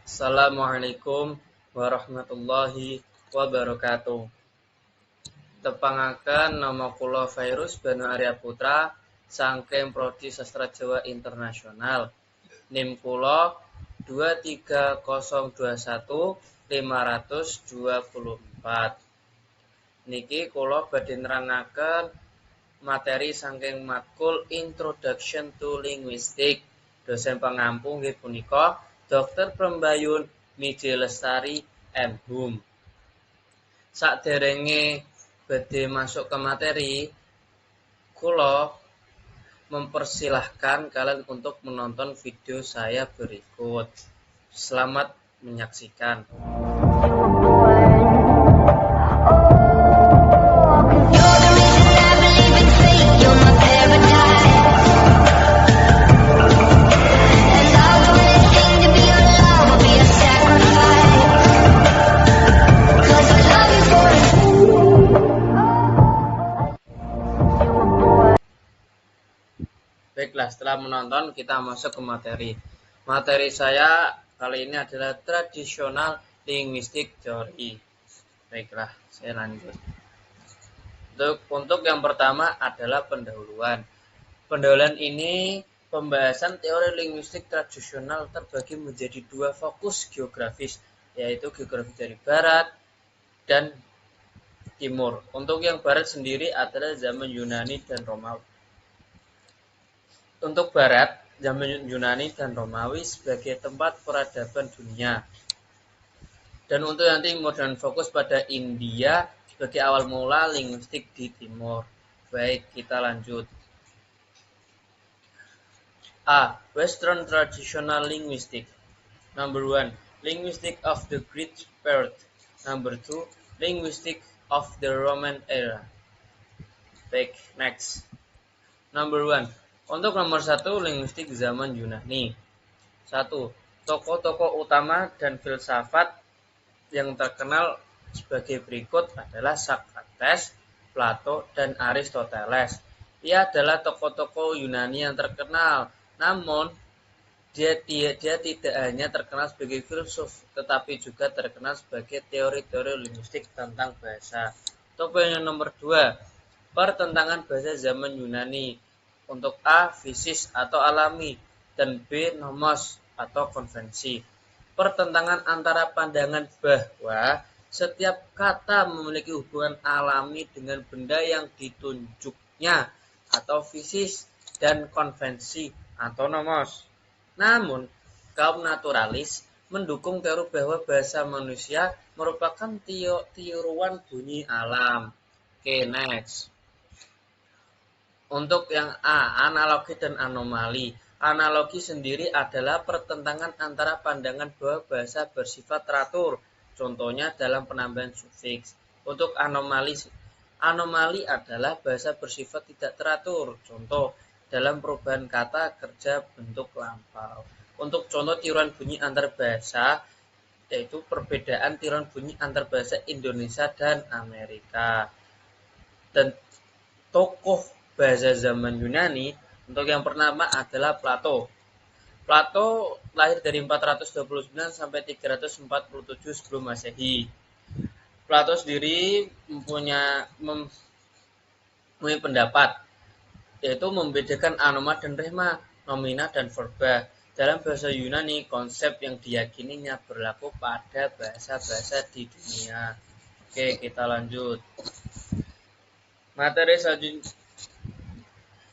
Assalamualaikum warahmatullahi wabarakatuh. Tepangaken nama kula Virus Banu Arya Putra saking Prodi Sastra Jawa Internasional. NIM kula 23021 524. Niki kula badhe nerangaken materi saking matkul Introduction to Linguistics. Dosen pangampu nggih punika Dr. Prembayun Miji Lestari M.Hum. Sakderenge badhe masuk ke materi, kula mempersilahkan kalian untuk menonton video saya berikut. Selamat menyaksikan. Baiklah, setelah menonton kita masuk ke materi. Materi saya kali ini adalah Traditional Linguistic Theory. Baiklah, saya lanjut. Untuk yang pertama adalah pendahuluan. Pendahuluan ini pembahasan teori linguistik tradisional terbagi menjadi dua fokus geografis, yaitu geografi dari barat dan timur. Untuk yang barat sendiri adalah zaman Yunani dan Romawi. Untuk barat, zaman Yunani dan Romawi sebagai tempat peradaban dunia. Dan untuk yang timur dan fokus pada India sebagai awal mula linguistik di timur. Baik, kita lanjut. A. Western Traditional Linguistics. Number 1. Linguistic of the Greek period. Number 2. Linguistic of the Roman era. Baik, next. Number 1. Untuk nomor 1, linguistik zaman Yunani. 1. Tokoh-tokoh utama dan filsafat yang terkenal sebagai berikut adalah Socrates, Plato, dan Aristoteles. Ia adalah tokoh-tokoh Yunani yang terkenal. Namun, dia tidak hanya terkenal sebagai filsuf, tetapi juga terkenal sebagai teori-teori linguistik tentang bahasa. Untuk yang nomor 2, pertentangan bahasa zaman Yunani. Untuk A, fisis atau alami, dan B, nomos atau konvensi. Pertentangan antara pandangan bahwa setiap kata memiliki hubungan alami dengan benda yang ditunjuknya, atau fisis, dan konvensi atau nomos. Namun, kaum naturalis mendukung teori bahwa bahasa manusia merupakan tiruan bunyi alam. Oke, next. Untuk yang A, analogi dan anomali. Analogi sendiri adalah pertentangan antara pandangan bahwa bahasa bersifat teratur, contohnya dalam penambahan sufiks. Untuk anomali adalah bahasa bersifat tidak teratur, contoh dalam perubahan kata, kerja, bentuk, lampau. Untuk contoh tiruan bunyi antar bahasa, yaitu perbedaan tiruan bunyi antar bahasa Indonesia dan Amerika. Dan tokoh bahasa zaman Yunani, untuk yang pertama adalah Plato. Plato lahir dari 429 sampai 347 sebelum Masehi. Plato sendiri mempunyai pendapat, yaitu membedakan anoma dan rema, nomina dan verba. Dalam bahasa Yunani, konsep yang diyakininya berlaku pada bahasa-bahasa di dunia. Oke, kita lanjut. Materi selanjutnya.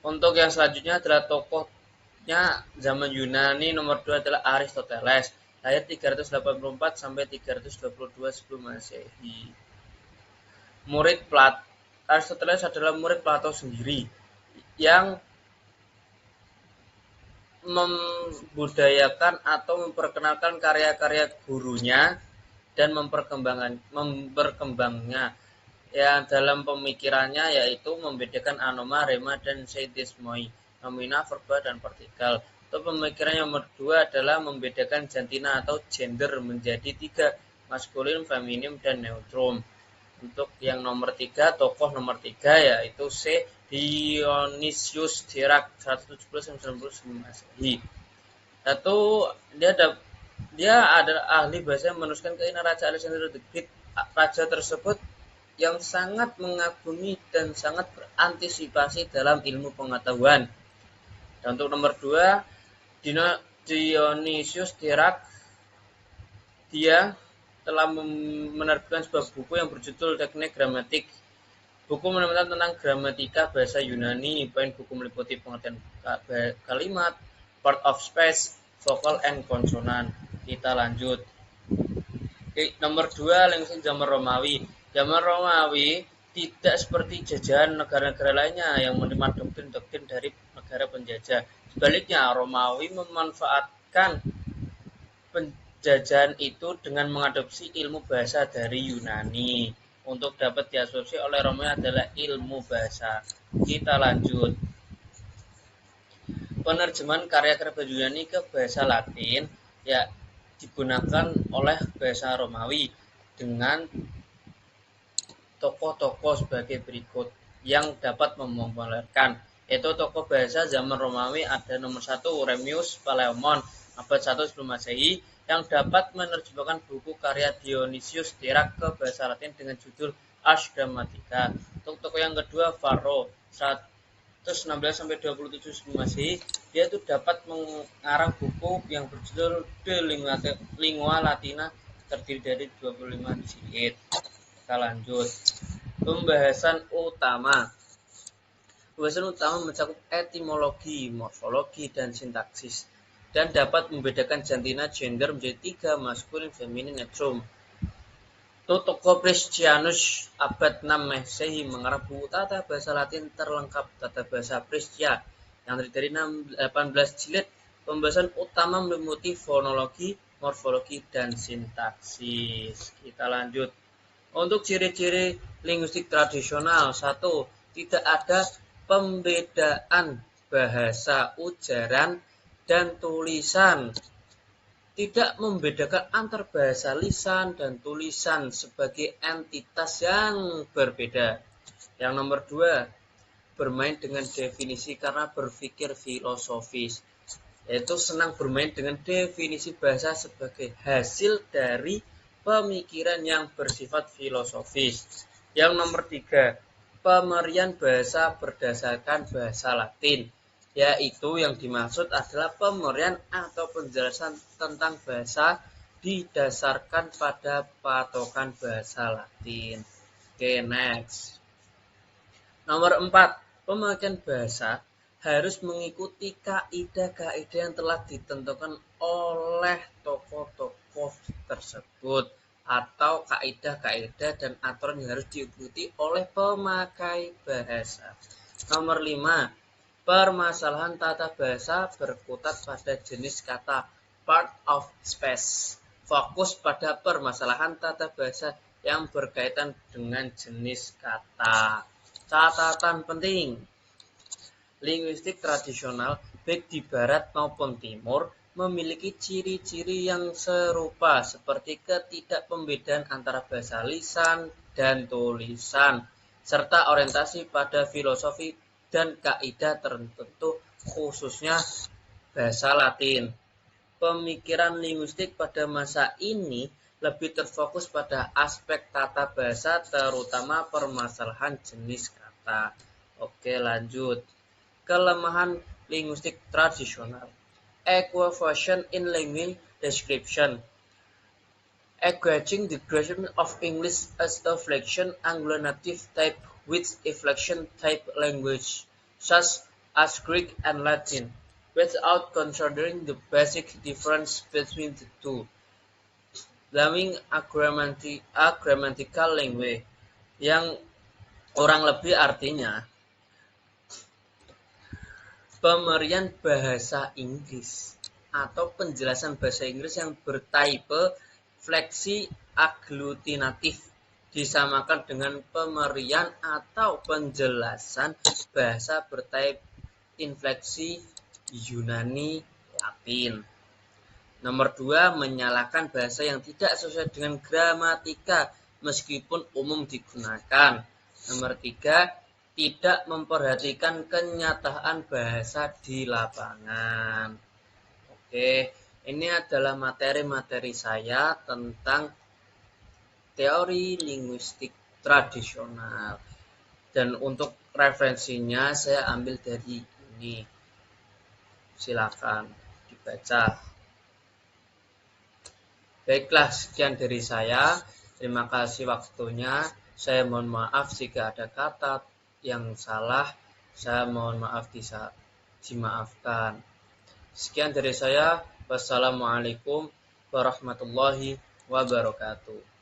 Untuk yang selanjutnya adalah tokohnya zaman Yunani. Nomor 2 adalah Aristoteles, lahir 384 sampai 322 sebelum Masehi. Aristoteles adalah murid Plato sendiri yang membudayakan atau memperkenalkan karya-karya gurunya dan memperkembangnya. Ya, dalam pemikirannya yaitu membedakan anoma, rema, dan seidismoi, nomina, verba, dan partikel. Untuk pemikiran nomor 2 adalah membedakan jantina atau gender menjadi 3, maskulin, feminim, dan neutrum. Untuk yang nomor 3, tokoh nomor 3 yaitu C. Dionysius Dirac 170-90 sebelum Masehi. Dia adalah ahli bahasa yang meneruskan keinginan Raja Alexander the Great. Raja tersebut yang sangat mengagumi dan sangat berantisipasi dalam ilmu pengetahuan. Dan untuk nomor 2, Dionysius Dirac. Dia telah menerbitkan sebuah buku yang berjudul Teknik Gramatik. Buku menemukan tentang gramatika bahasa Yunani. Poin buku meliputi pengertian kalimat, part of space, vokal, and konsonan. Kita lanjut. Oke, nomor 2, linguistik zaman Romawi. Zaman Romawi tidak seperti jajahan negara-negara lainnya yang menerima doktrin-doktrin dari negara penjajah. Sebaliknya, Romawi memanfaatkan penjajahan itu dengan mengadopsi ilmu bahasa dari Yunani. Untuk dapat diabsorpsi oleh Romawi adalah ilmu bahasa. Kita lanjut. Penerjemahan karya-karya bahasa Yunani ke bahasa Latin ya digunakan oleh bahasa Romawi dengan tokoh-tokoh sebagai berikut yang dapat mempopulerkan, yaitu tokoh bahasa zaman Romawi ada nomor 1 Remius Palaemon abad 1 sebelum Masehi yang dapat menerjemahkan buku karya Dionysius Dirac ke bahasa Latin dengan judul Ars Grammatica. Untuk tokoh yang kedua Varro 116-27 sebelum Masehi, dia itu dapat mengarang buku yang berjudul De Lingua Latina terdiri dari 25 jilid. Kita lanjut. Pembahasan utama mencakup etimologi, morfologi, dan sintaksis, dan dapat membedakan jantina gender menjadi 3, maskulin, feminin, netrum. Tokoh Priscianus abad 6 Masehi mengarang buku tata bahasa Latin terlengkap tata bahasa Priscia yang terdiri dari 18 jilid. Pembahasan utama meliputi fonologi, morfologi, dan sintaksis. Kita lanjut. Untuk ciri-ciri linguistik tradisional, 1. Tidak ada pembedaan bahasa ujaran dan tulisan. Tidak membedakan antar bahasa lisan dan tulisan sebagai entitas yang berbeda. Yang nomor 2, bermain dengan definisi karena berpikir filosofis, yaitu senang bermain dengan definisi bahasa sebagai hasil dari pemikiran yang bersifat filosofis. Yang nomor 3, pemerian bahasa berdasarkan bahasa Latin, yaitu yang dimaksud adalah pemerian atau penjelasan tentang bahasa didasarkan pada patokan bahasa Latin. Oke, next. Nomor 4, pemakaian bahasa harus mengikuti kaidah-kaidah yang telah ditentukan oleh tokoh-tokoh tersebut atau kaidah-kaidah dan aturan yang harus diikuti oleh pemakai bahasa. Nomor 5, permasalahan tata bahasa berkutat pada jenis kata, part of space. Fokus pada permasalahan tata bahasa yang berkaitan dengan jenis kata. Catatan penting. Linguistik tradisional baik di barat maupun timur memiliki ciri-ciri yang serupa seperti ketidakpembedaan antara bahasa lisan dan tulisan serta orientasi pada filosofi dan kaidah tertentu khususnya bahasa Latin. Pemikiran linguistik pada masa ini lebih terfokus pada aspek tata bahasa terutama permasalahan jenis kata. Oke, lanjut. Kelemahan linguistik tradisional. Equivocation in language description. Equating the grammar of English as a flexion Anglo-native type with inflection type language, such as Greek and Latin, without considering the basic difference between the two. Blaming a grammatical language, yang kurang lebih artinya pemerian bahasa Inggris atau penjelasan bahasa Inggris yang bertype fleksi aglutinatif disamakan dengan pemerian atau penjelasan bahasa bertype infleksi Yunani Latin. Nomor 2, menyalahkan bahasa yang tidak sesuai dengan gramatika meskipun umum digunakan. Nomor 3, tidak memperhatikan kenyataan bahasa di lapangan. Oke, Ini adalah materi-materi saya tentang teori linguistik tradisional. Dan untuk referensinya saya ambil dari ini. Silakan dibaca. Baiklah, sekian dari saya. Terima kasih waktunya. Saya mohon maaf jika ada kata yang salah. Saya mohon maaf dimaafkan. Sekian dari saya. Wassalamualaikum warahmatullahi wabarakatuh.